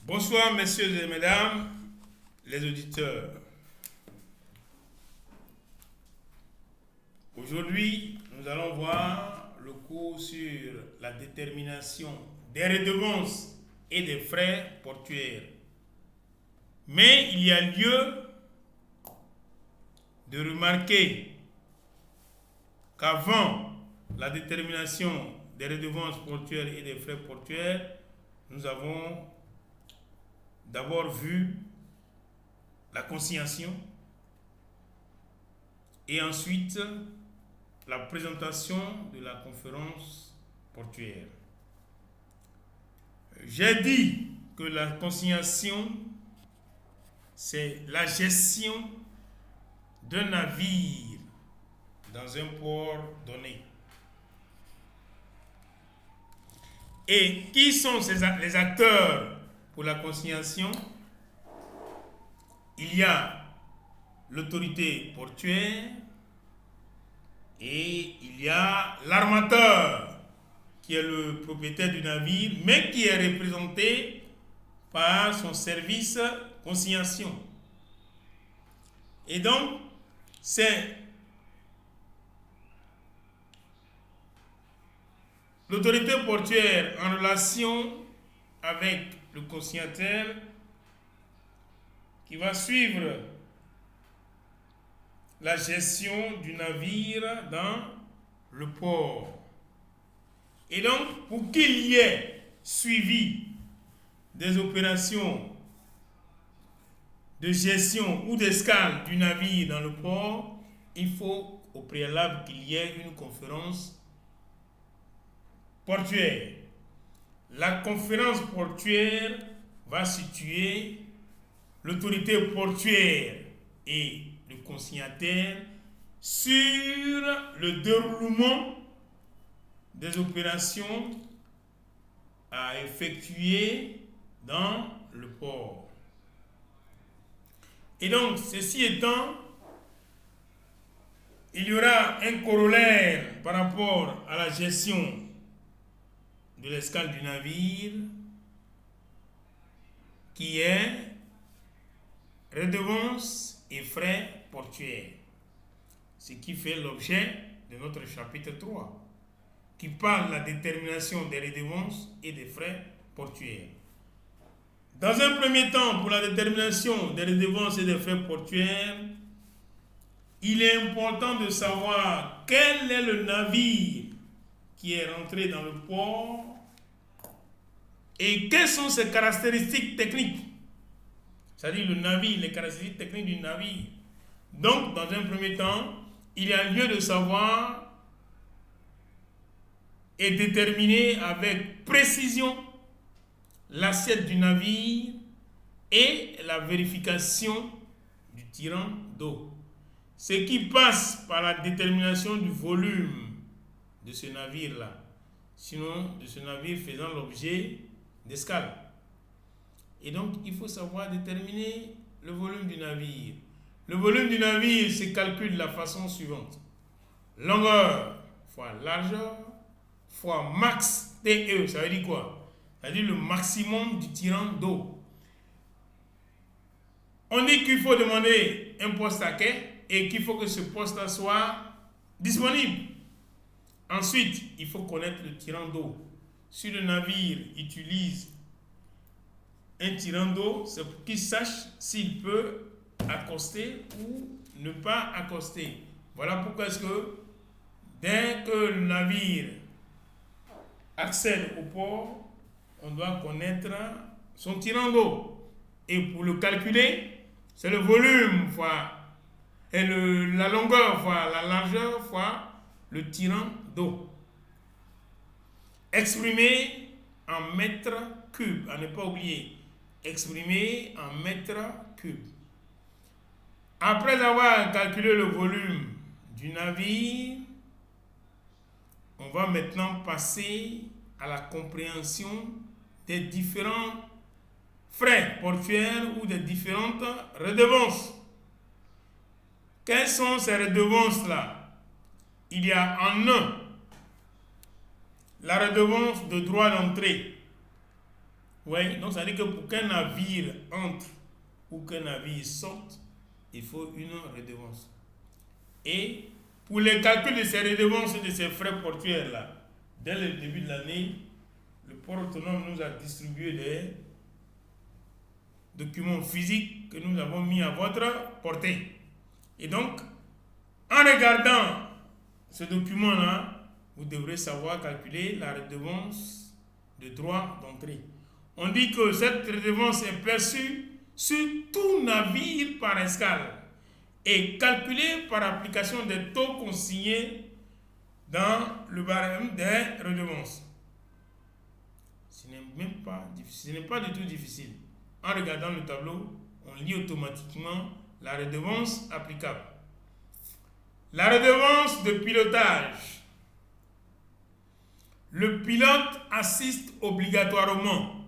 Bonsoir, messieurs et mesdames, les auditeurs. Aujourd'hui, nous allons voir le cours sur la détermination des redevances et des frais portuaires. Mais il y a lieu de remarquer qu'avant la détermination des redevances portuaires et des frais portuaires, nous avons d'abord vu la consignation et ensuite la présentation de la conférence portuaire. J'ai dit que la consignation, c'est la gestion d'un navire dans un port donné. Et qui sont les acteurs pour la consignation? Il y a l'autorité portuaire et il y a l'armateur qui est le propriétaire du navire mais qui est représenté par son service consignation. Et donc, c'est l'autorité portuaire en relation avec le consignataire qui va suivre la gestion du navire dans le port. Et donc, pour qu'il y ait suivi des opérations de gestion ou d'escale du navire dans le port, il faut au préalable qu'il y ait une conférence portuaire. La conférence portuaire va situer l'autorité portuaire et le consignataire sur le déroulement des opérations à effectuer dans le port. Et donc, ceci étant, il y aura un corollaire par rapport à la gestion de l'escale du navire qui est redevances et frais portuaires, ce qui fait l'objet de notre chapitre 3 qui parle de la détermination des redevances et des frais portuaires. Dans un premier temps, pour la détermination des redevances et des frais portuaires, il est important de savoir quel est le navire qui est rentré dans le port et quelles sont ses caractéristiques techniques. C'est-à-dire le navire, les caractéristiques techniques du navire. Donc, dans un premier temps, il y a lieu de savoir et déterminer avec précision l'assiette du navire et la vérification du tirant d'eau. Ce qui passe par la détermination du volume de ce navire-là, sinon de ce navire faisant l'objet d'escale. Et donc, il faut savoir déterminer le volume du navire. Le volume du navire se calcule de la façon suivante. Longueur fois largeur fois max TE. Ça veut dire quoi? Ça veut dire le maximum du tirant d'eau. On dit qu'il faut demander un poste à quai et qu'il faut que ce poste-là soit disponible. Ensuite, il faut connaître le tirant d'eau. Si le navire utilise un tirant d'eau, c'est pour qu'il sache s'il peut accoster ou ne pas accoster. Voilà pourquoi est-ce que dès que le navire accède au port, on doit connaître son tirant d'eau. Et pour le calculer, c'est le volume fois la longueur fois la largeur fois le tirant d'eau. Exprimé en mètres cubes, à ne pas oublier. Exprimé en mètres cubes. Après avoir calculé le volume du navire, on va maintenant passer à la compréhension des différents frais portuaires ou des différentes redevances. Quelles sont ces redevances-là? Il y a en un la redevance de droit d'entrée. Oui, donc ça veut dire que pour qu'un navire entre ou qu'un navire sorte, il faut une redevance. Et pour les calculs de ces redevances et de ces frais portuaires-là, dès le début de l'année, le port autonome nous a distribué des documents physiques que nous avons mis à votre portée. Et donc, en regardant ce document-là, vous devrez savoir calculer la redevance de droit d'entrée. On dit que cette redevance est perçue sur tout navire par escale et calculée par application des taux consignés dans le barème des redevances. Ce n'est pas du tout difficile. En regardant le tableau, on lit automatiquement la redevance applicable. La redevance de pilotage. Le pilote assiste obligatoirement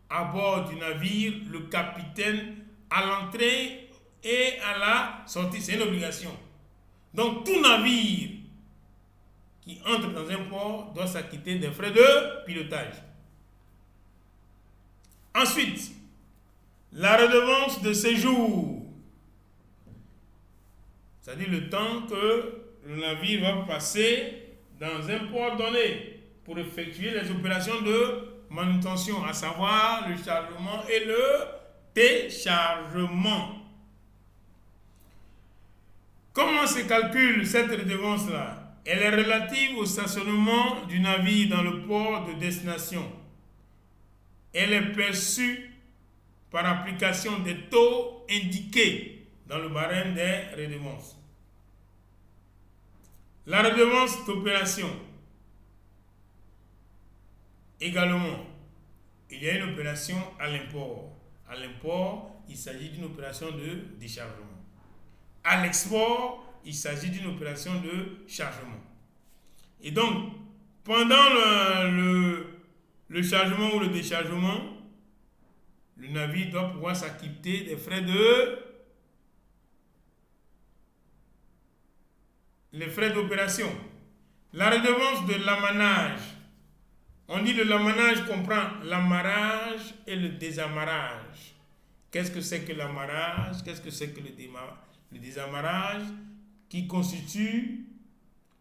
à bord du navire le capitaine à l'entrée et à la sortie. C'est une obligation. Donc tout navire qui entre dans un port doit s'acquitter des frais de pilotage. Ensuite, la redevance de séjour. C'est-à-dire le temps que le navire va passer dans un port donné pour effectuer les opérations de manutention, à savoir le chargement et le déchargement. Comment se calcule cette redevance-là? Elle est relative au stationnement du navire dans le port de destination. Elle est perçue par application des taux indiqués dans le barème des redevances. La redevance d'opération. Également, il y a une opération à l'import. À l'import, il s'agit d'une opération de déchargement. À l'export, il s'agit d'une opération de chargement. Et donc, pendant le chargement ou le déchargement, le navire doit pouvoir s'acquitter des frais les frais d'opération. La redevance de l'amarrage. On dit que l'amarrage comprend l'amarrage et le désamarrage. Qu'est-ce que c'est que l'amarrage? Qu'est-ce que c'est que le désamarrage? Qui constitue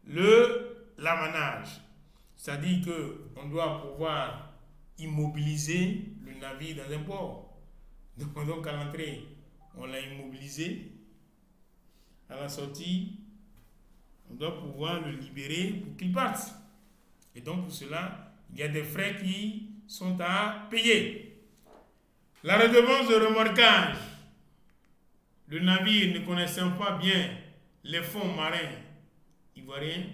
l'amarrage. C'est-à-dire qu'on doit pouvoir immobiliser le navire dans un port. Donc à l'entrée, on l'a immobilisé. À la sortie, on doit pouvoir le libérer pour qu'il parte. Et donc pour cela, il y a des frais qui sont à payer. La redevance de remorquage. Le navire ne connaissant pas bien les fonds marins ivoiriens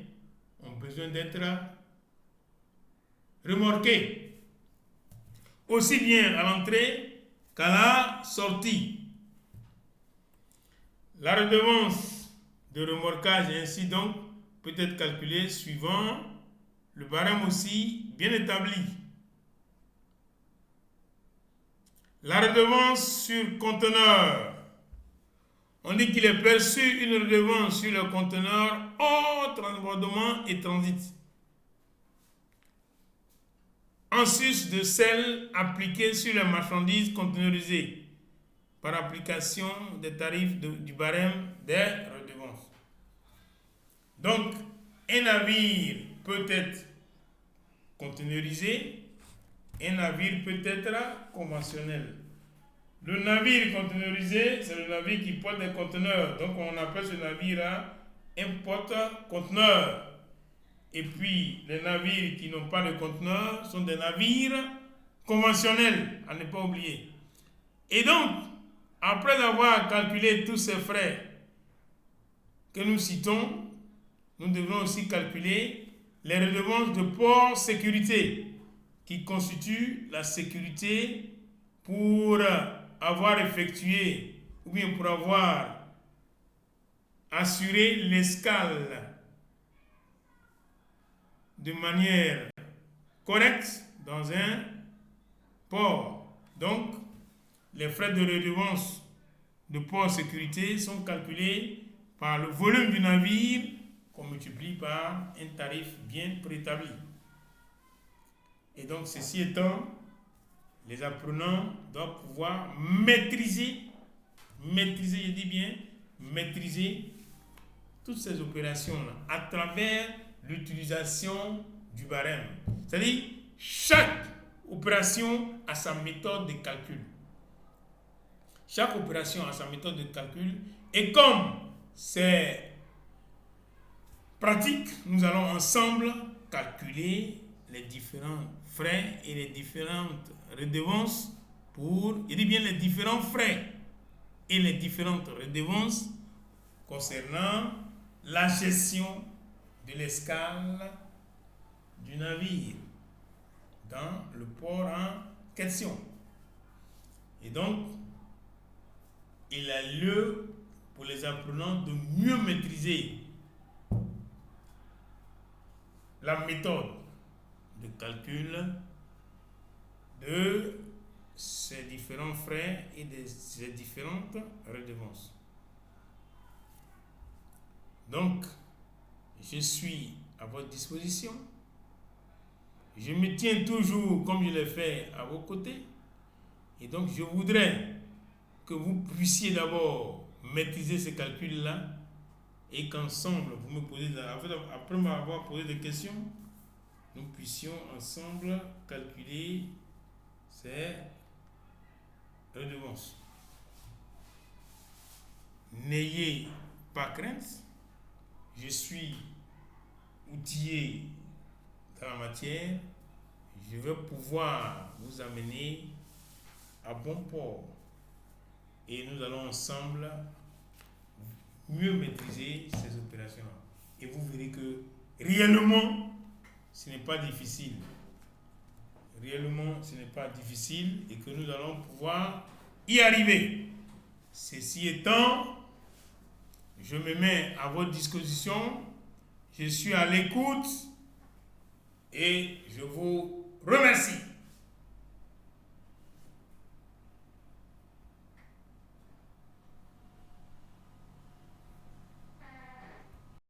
ont besoin d'être remorqués. Aussi bien à l'entrée qu'à la sortie. La redevance de remorquage ainsi donc peut être calculée suivant le barème aussi bien établi. La redevance sur conteneur. On dit qu'il est perçu une redevance sur le conteneur hors transbordement et transit, en sus de celle appliquée sur les marchandises conteneurisées par application des tarifs du barème des redevances. Donc, un navire peut être conteneurisé, un navire peut être conventionnel. Le navire conteneurisé, c'est le navire qui porte des conteneurs. Donc, on appelle ce navire-là un porte-conteneur. Et puis, les navires qui n'ont pas de conteneurs sont des navires conventionnels, à ne pas oublier. Et donc, après avoir calculé tous ces frais que nous citons, nous devons aussi calculer les redevances de port sécurité, qui constituent la sécurité pour avoir effectué ou bien pour avoir assuré l'escale de manière correcte dans un port. Donc, les frais de redevance de port sécurité sont calculés par le volume du navire qu'on multiplie par un tarif bien préétabli. Et donc, ceci étant, Les apprenants doivent pouvoir maîtriser, je dis bien, maîtriser toutes ces opérations-là à travers l'utilisation du barème. C'est-à-dire, chaque opération a sa méthode de calcul. Chaque opération a sa méthode de calcul. Et comme c'est pratique, nous allons ensemble calculer les différents frais et les différentes redevances pour, je dis bien les différents frais et les différentes redevances concernant la gestion de l'escale du navire dans le port en question. Et donc, il a lieu pour les apprenants de mieux maîtriser la méthode de calcul de ces différents frais et de ces différentes redevances. Donc, je suis à votre disposition. Je me tiens toujours, comme je l'ai fait, à vos côtés. Et donc, je voudrais que vous puissiez d'abord maîtriser ces calculs-là et qu'ensemble, vous me posez, après m'avoir posé des questions, nous puissions ensemble calculer ces redevances. N'ayez pas crainte, je suis outillé dans la matière, je vais pouvoir vous amener à bon port et nous allons ensemble mieux maîtriser ces opérations-là. Et vous verrez que réellement, ce n'est pas difficile. Réellement, ce n'est pas difficile et que nous allons pouvoir y arriver. Ceci étant, je me mets à votre disposition. Je suis à l'écoute et je vous remercie.